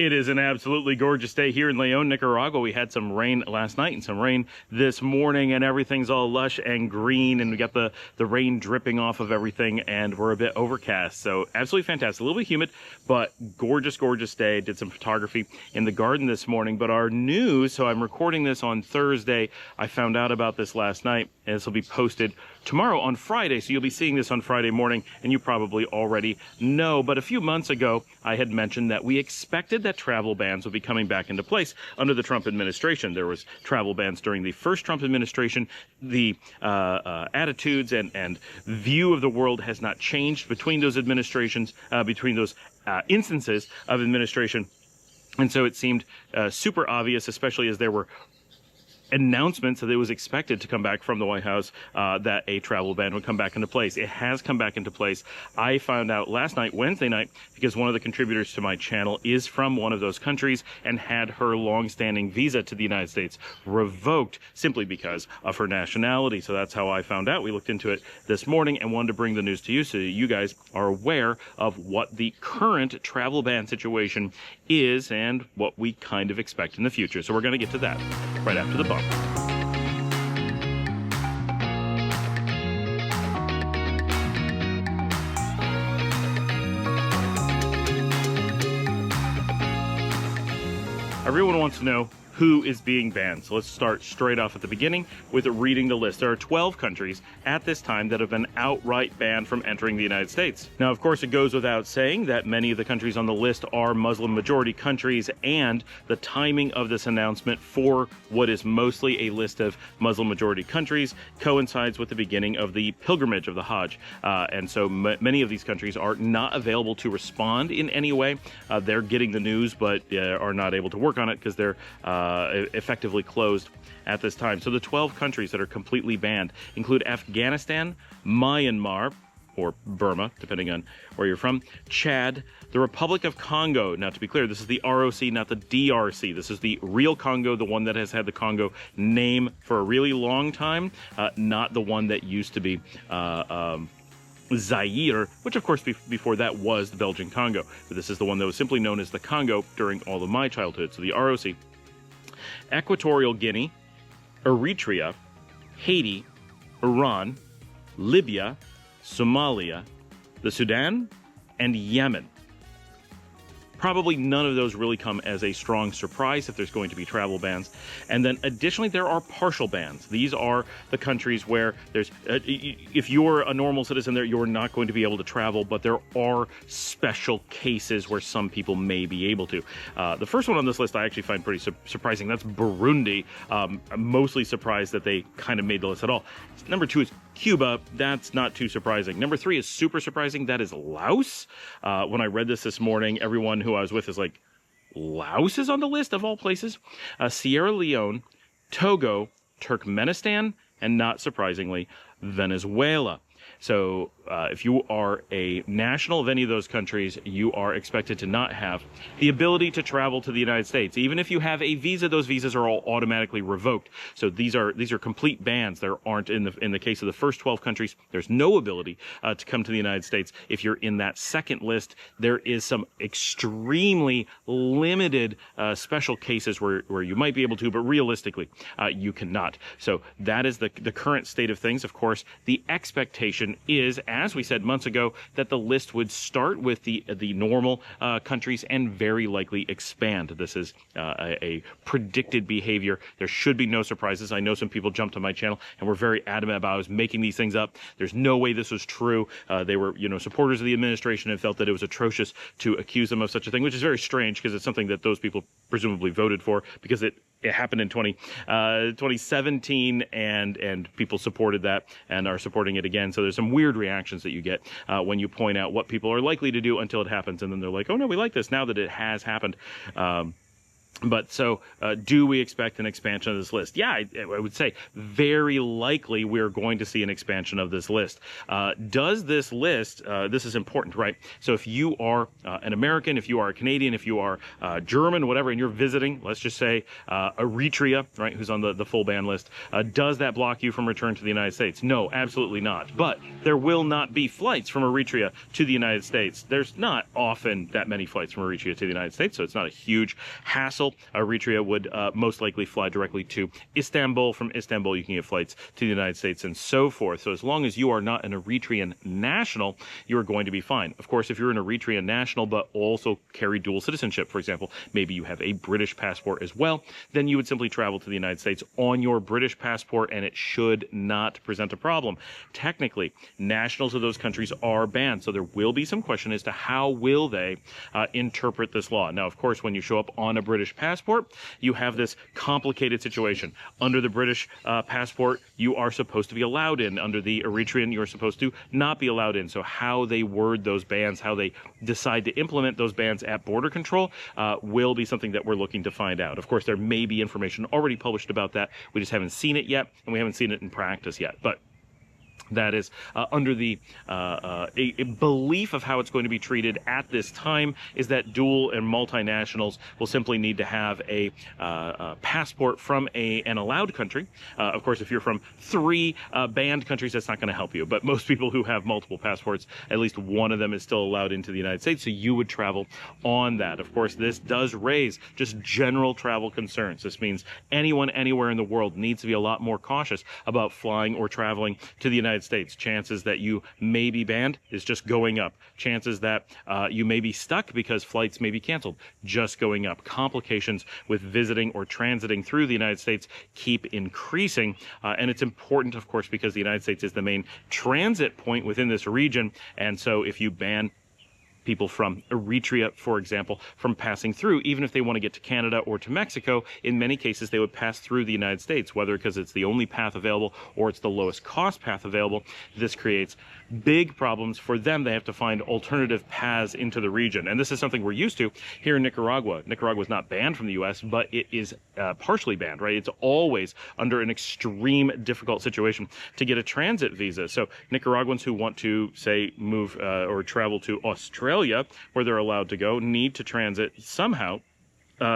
It is an absolutely gorgeous day here in León, Nicaragua. We had some rain last night and some rain this morning, and everything's all lush and green, and we got the rain dripping off of everything, and we're a bit overcast. So absolutely fantastic. A little bit humid, but gorgeous, gorgeous day. Did some photography in the garden this morning. But our news, so I'm recording this on Thursday. I found out about this last night, and this will be posted tomorrow on Friday. So you'll be seeing this on Friday morning, and you probably already know. But a few months ago, I had mentioned that we expected that travel bans would be coming back into place under the Trump administration. There was travel bans during the first Trump administration. The attitudes and view of the world has not changed between those administrations, between those instances of administration. And so it seemed super obvious, especially as there were announcements that it was expected to come back from the White House, that a travel ban would come back into place. It has come back into place. I found out last night, Wednesday night, because one of the contributors to my channel is from one of those countries and had her long-standing visa to the United States revoked simply because of her nationality. So that's how I found out. We looked into it this morning and wanted to bring the news to you so you guys are aware of what the current travel ban situation is and what we kind of expect in the future. So we're going to get to that right after the bump. Everyone wants to know who is being banned. So let's start straight off at the beginning with reading the list. There are 12 countries at this time that have been outright banned from entering the United States. Now, of course, it goes without saying that many of the countries on the list are Muslim majority countries, and the timing of this announcement for what is mostly a list of Muslim majority countries coincides with the beginning of the pilgrimage of the Hajj. And so many of these countries are not available to respond in any way. They're getting the news, but are not able to work on it because they're effectively closed at this time. So the 12 countries that are completely banned include Afghanistan, Myanmar, or Burma, depending on where you're from, Chad, the Republic of Congo. Now, to be clear, this is the ROC, not the DRC. This is the real Congo, the one that has had the Congo name for a really long time, not the one that used to be Zaire, which of course before that was the Belgian Congo. But this is the one that was simply known as the Congo during all of my childhood. So the ROC. Equatorial Guinea, Eritrea, Haiti, Iran, Libya, Somalia, the Sudan, and Yemen. Probably none of those really come as a strong surprise if there's going to be travel bans. And then additionally, there are partial bans. These are the countries where there's, if you're a normal citizen there, you're not going to be able to travel, but there are special cases where some people may be able to. The first one on this list I actually find pretty surprising. That's Burundi. I'm mostly surprised that they kind of made the list at all. Number 2 is Cuba. That's not too surprising. Number 3 is super surprising. That is Laos. When I read this morning, everyone who I was with is like, Laos is on the list of all places. Sierra Leone, Togo, Turkmenistan, and not surprisingly, Venezuela. So if you are a national of any of those countries, you are expected to not have the ability to travel to the United States. Even if you have a visa, those visas are all automatically revoked. So these are complete bans. There aren't, in the case of the first 12 countries, there's no ability to come to the United States. If you're in that second list, there is some extremely limited special cases where you might be able to, but realistically, you cannot. So that is the current state of things. Of course, the expectation is, as we said months ago, that the list would start with the normal countries and very likely expand. This is a predicted behavior. There should be no surprises. I know some people jumped on my channel and were very adamant about I was making these things up. There's no way this was true. They were, supporters of the administration and felt that it was atrocious to accuse them of such a thing, which is very strange because it's something that those people presumably voted for because it happened in 2017 and people supported that and are supporting it again. So there's some weird reactions that you get when you point out what people are likely to do until it happens. And then they're like, oh no, we like this now that it has happened. But so, do we expect an expansion of this list? Yeah, I would say very likely we're going to see an expansion of this list. Does this list, this is important, right? So if you are an American, if you are a Canadian, if you are German, whatever, and you're visiting, let's just say Eritrea, right, who's on the full ban list, does that block you from return to the United States? No, absolutely not. But there will not be flights from Eritrea to the United States. There's not often that many flights from Eritrea to the United States, so it's not a huge hassle. Eritrea would most likely fly directly to Istanbul. From Istanbul, you can get flights to the United States and so forth. So as long as you are not an Eritrean national, you are going to be fine. Of course, if you're an Eritrean national but also carry dual citizenship, for example, maybe you have a British passport as well, then you would simply travel to the United States on your British passport, and it should not present a problem. Technically, nationals of those countries are banned, so there will be some question as to how will they interpret this law. Now, of course, when you show up on a British passport, you have this complicated situation. Under the British passport, you are supposed to be allowed in. Under the Eritrean, you're supposed to not be allowed in. So how they word those bans, how they decide to implement those bans at border control will be something that we're looking to find out. Of course, there may be information already published about that. We just haven't seen it yet, and we haven't seen it in practice yet. But that is under the a belief of how it's going to be treated at this time is that dual and multinationals will simply need to have a passport from an allowed country. Of course, if you're from 3 banned countries, that's not going to help you. But most people who have multiple passports, at least one of them is still allowed into the United States, so you would travel on that. Of course, this does raise just general travel concerns. This means anyone anywhere in the world needs to be a lot more cautious about flying or traveling to the United States. Chances that you may be banned is just going up. Chances that you may be stuck because flights may be canceled, just going up. Complications with visiting or transiting through the United States keep increasing. And it's important, of course, because the United States is the main transit point within this region. And so if you ban people from Eritrea, for example, from passing through, even if they want to get to Canada or to Mexico, in many cases they would pass through the United States, whether because it's the only path available or it's the lowest cost path available. This creates big problems for them. They have to find alternative paths into the region. And this is something we're used to here in Nicaragua. Nicaragua is not banned from the U.S., but it is partially banned, right? It's always under an extreme difficult situation to get a transit visa. So Nicaraguans who want to, say, move or travel to Australia, where they're allowed to go, need to transit somehow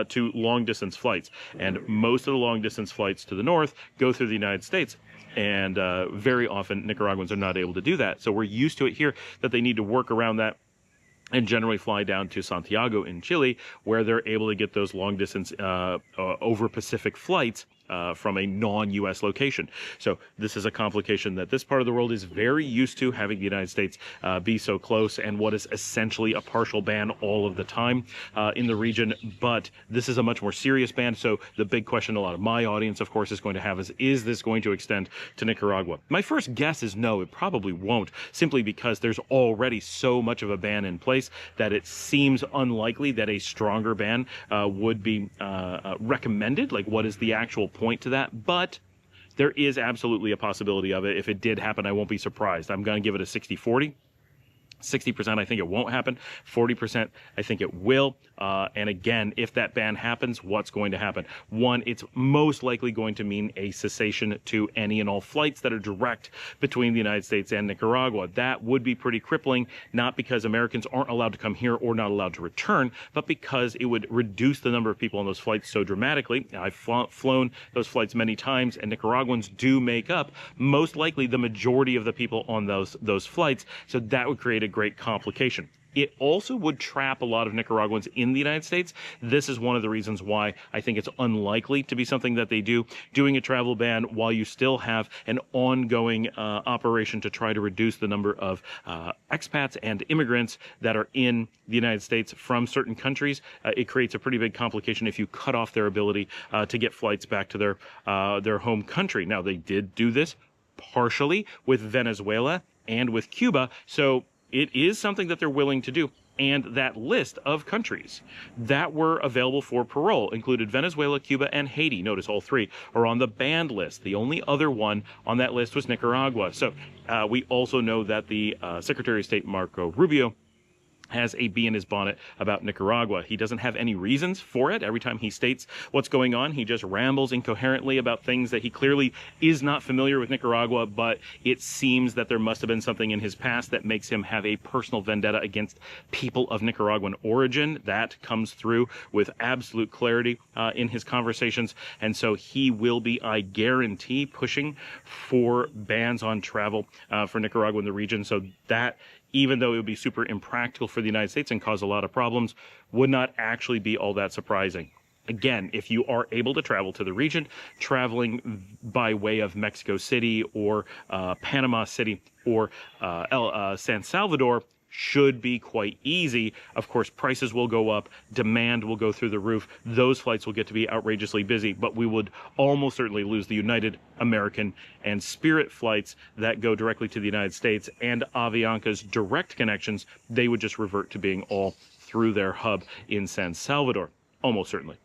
to long-distance flights. And most of the long-distance flights to the north go through the United States. And very often Nicaraguans are not able to do that. So we're used to it here that they need to work around that and generally fly down to Santiago in Chile, where they're able to get those long-distance over Pacific flights from a non-U.S. location. So this is a complication that this part of the world is very used to, having the United States be so close and what is essentially a partial ban all of the time in the region. But this is a much more serious ban. So the big question a lot of my audience, of course, is going to have is this going to extend to Nicaragua? My first guess is no, it probably won't, simply because there's already so much of a ban in place that it seems unlikely that a stronger ban would be recommended. Like, what is the actual point to that? But there is absolutely a possibility of it. If it did happen, I won't be surprised. I'm going to give it a 60-40. 60% I think it won't happen. 40% I think it will. And again, if that ban happens, what's going to happen? One, it's most likely going to mean a cessation to any and all flights that are direct between the United States and Nicaragua. That would be pretty crippling, not because Americans aren't allowed to come here or not allowed to return, but because it would reduce the number of people on those flights so dramatically. I've flown those flights many times, and Nicaraguans do make up most likely the majority of the people on those flights. So that would create a great complication. It also would trap a lot of Nicaraguans in the United States. This is one of the reasons why I think it's unlikely to be something that they do. Doing a travel ban while you still have an ongoing operation to try to reduce the number of expats and immigrants that are in the United States from certain countries, it creates a pretty big complication if you cut off their ability to get flights back to their home country. Now, they did do this partially with Venezuela and with Cuba, so it is something that they're willing to do. And that list of countries that were available for parole included Venezuela, Cuba, and Haiti. Notice all three are on the banned list. The only other one on that list was Nicaragua. So we also know that the Secretary of State, Marco Rubio, has a bee in his bonnet about Nicaragua. He doesn't have any reasons for it. Every time he states what's going on, he just rambles incoherently about things that he clearly is not familiar with Nicaragua, but it seems that there must have been something in his past that makes him have a personal vendetta against people of Nicaraguan origin. That comes through with absolute clarity in his conversations, and so he will be, I guarantee, pushing for bans on travel for Nicaragua in the region. So that, even though it would be super impractical for the United States and cause a lot of problems, would not actually be all that surprising. Again, if you are able to travel to the region, traveling by way of Mexico City or Panama City or San Salvador should be quite easy. Of course, prices will go up, demand will go through the roof, those flights will get to be outrageously busy, but we would almost certainly lose the United, American, and Spirit flights that go directly to the United States, and Avianca's direct connections, they would just revert to being all through their hub in San Salvador, almost certainly.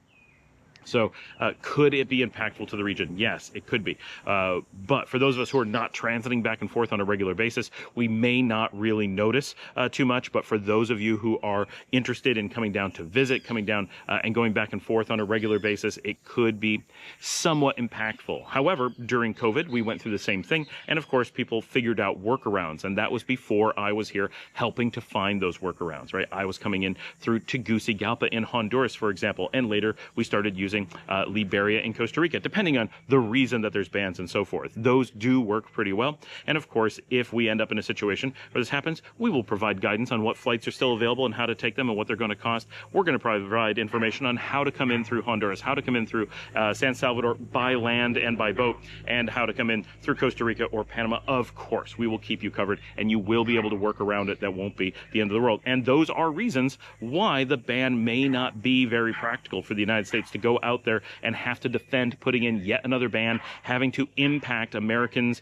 So could it be impactful to the region? Yes, it could be. But for those of us who are not transiting back and forth on a regular basis, we may not really notice too much. But for those of you who are interested in coming down to visit, coming down and going back and forth on a regular basis, it could be somewhat impactful. However, during COVID, we went through the same thing. And of course, people figured out workarounds. And that was before I was here helping to find those workarounds, right? I was coming in through Tegucigalpa in Honduras, for example. And later, we started using Liberia and Costa Rica, depending on the reason that there's bans and so forth. Those do work pretty well. And of course, if we end up in a situation where this happens, we will provide guidance on what flights are still available and how to take them and what they're going to cost. We're going to provide information on how to come in through Honduras, how to come in through San Salvador by land and by boat, and how to come in through Costa Rica or Panama. Of course, we will keep you covered, and you will be able to work around it. That won't be the end of the world. And those are reasons why the ban may not be very practical for the United States to go out there and have to defend putting in yet another ban, having to impact Americans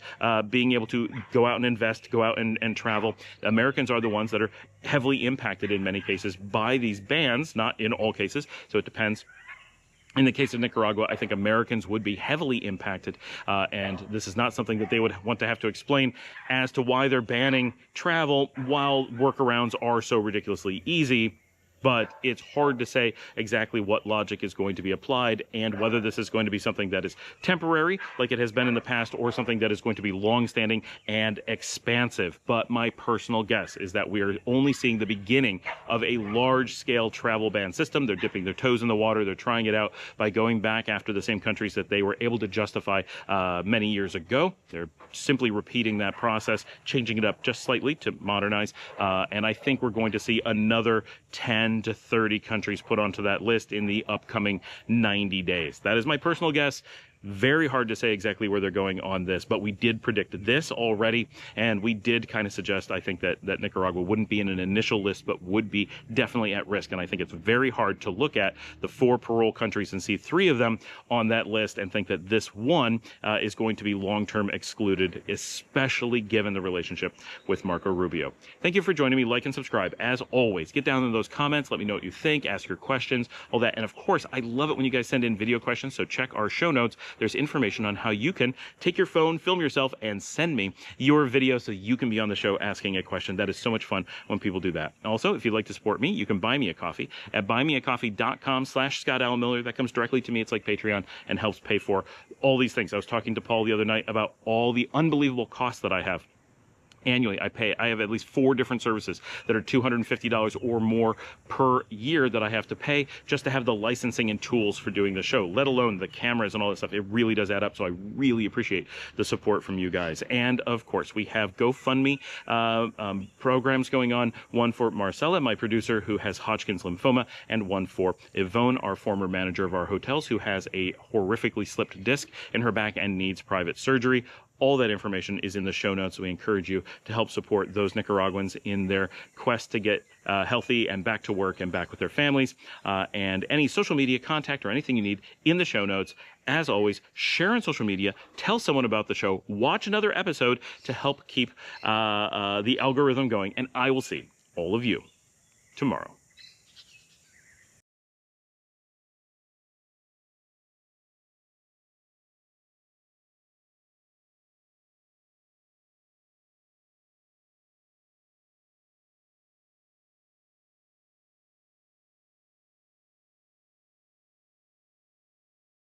being able to go out and invest, go out and travel. Americans are the ones that are heavily impacted in many cases by these bans, not in all cases, so it depends. In the case of Nicaragua, I think Americans would be heavily impacted, and this is not something that they would want to have to explain as to why they're banning travel while workarounds are so ridiculously easy. But it's hard to say exactly what logic is going to be applied and whether this is going to be something that is temporary, like it has been in the past, or something that is going to be long-standing and expansive. But my personal guess is that we are only seeing the beginning of a large-scale travel ban system. They're dipping their toes in the water. They're trying it out by going back after the same countries that they were able to justify many years ago. They're simply repeating that process, changing it up just slightly to modernize. And I think we're going to see another 10 to 30 countries put onto that list in the upcoming 90 days. That is my personal guess. Very hard to say exactly where they're going on this, but we did predict this already, and we did kind of suggest, I think, that Nicaragua wouldn't be in an initial list, but would be definitely at risk. And I think it's very hard to look at the 4 parole countries and see 3 of them on that list and think that this one is going to be long-term excluded, especially given the relationship with Marco Rubio. Thank you for joining me. Like and subscribe. As always, get down in those comments. Let me know what you think. Ask your questions, all that. And of course, I love it when you guys send in video questions, so check our show notes. There's information on how you can take your phone, film yourself, and send me your video so you can be on the show asking a question. That is so much fun when people do that. Also, if you'd like to support me, you can buy me a coffee at buymeacoffee.com/ScottAlanMiller. That comes directly to me. It's like Patreon and helps pay for all these things. I was talking to Paul the other night about all the unbelievable costs that I have. Annually, I have at least 4 different services that are $250 or more per year that I have to pay just to have the licensing and tools for doing the show, let alone the cameras and all that stuff. It really does add up, so I really appreciate the support from you guys. And, of course, we have GoFundMe programs going on, one for Marcela, my producer, who has Hodgkin's lymphoma, and one for Ivonne, our former manager of our hotels, who has a horrifically slipped disc in her back and needs private surgery. All that information is in the show notes. We encourage you to help support those Nicaraguans in their quest to get healthy and back to work and back with their families. And any social media contact or anything you need in the show notes. As always, share on social media, tell someone about the show, watch another episode to help keep the algorithm going. And I will see all of you tomorrow.